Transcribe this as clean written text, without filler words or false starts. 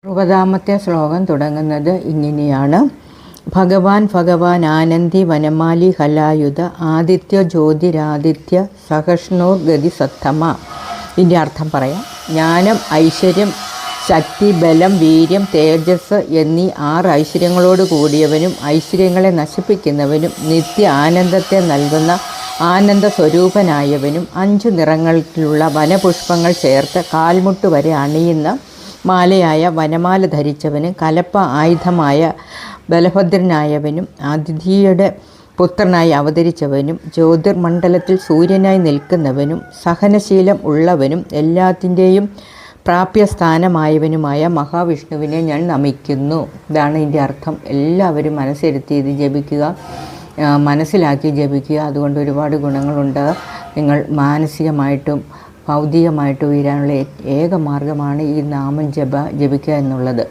60-ാമത്തെ ശ്ലോകം തുടങ്ങുന്നത് ഇങ്ങനെയാണ്. ഭഗവാൻ ഭഗവാൻ ആനന്ദി വനമാലി ഹലായുധ ആദിത്യ ജ്യോതിരാദിത്യ സഹഷ്ണോർ ഗതി സത്തമ. ഇതിൻ്റെ അർത്ഥം പറയാം. ജ്ഞാനം, ഐശ്വര്യം, ശക്തി, ബലം, വീര്യം, തേജസ് എന്നീ 6 ഐശ്വര്യങ്ങളോട് കൂടിയവനും ഐശ്വര്യങ്ങളെ നശിപ്പിക്കുന്നവനും നിത്യ ആനന്ദത്തെ നൽകുന്ന ആനന്ദ സ്വരൂപനായവനും 5 നിറങ്ങളിലുള്ള വനപുഷ്പങ്ങൾ ചേർത്ത് കാൽമുട്ട് വരെ അണിയുന്ന മാലയായ വനമാല ധരിച്ചവനും കലപ്പ ആയുധമായ ബലഭദ്രനായവനും അതിഥിയുടെ പുത്രനായി അവതരിച്ചവനും ജ്യോതിർമണ്ഡലത്തിൽ സൂര്യനായി നിൽക്കുന്നവനും സഹനശീലം ഉള്ളവനും എല്ലാത്തിൻ്റെയും പ്രാപ്യസ്ഥാനമായവനുമായ മഹാവിഷ്ണുവിനെ ഞാൻ നമിക്കുന്നു. ഇതാണ് ഇതിൻ്റെ അർത്ഥം. എല്ലാവരും മനസ്സിരുത്തി ഇത് ജപിക്കുക, മനസ്സിലാക്കി ജപിക്കുക. അതുകൊണ്ട് ഒരുപാട് ഗുണങ്ങളുണ്ട്. നിങ്ങൾ മാനസികമായിട്ടും ഭൗതികമായിട്ടും ഉയരാനുള്ള ഏക മാർഗമാണ് ഈ നാമം ജപിക്കുക എന്നുള്ളത്.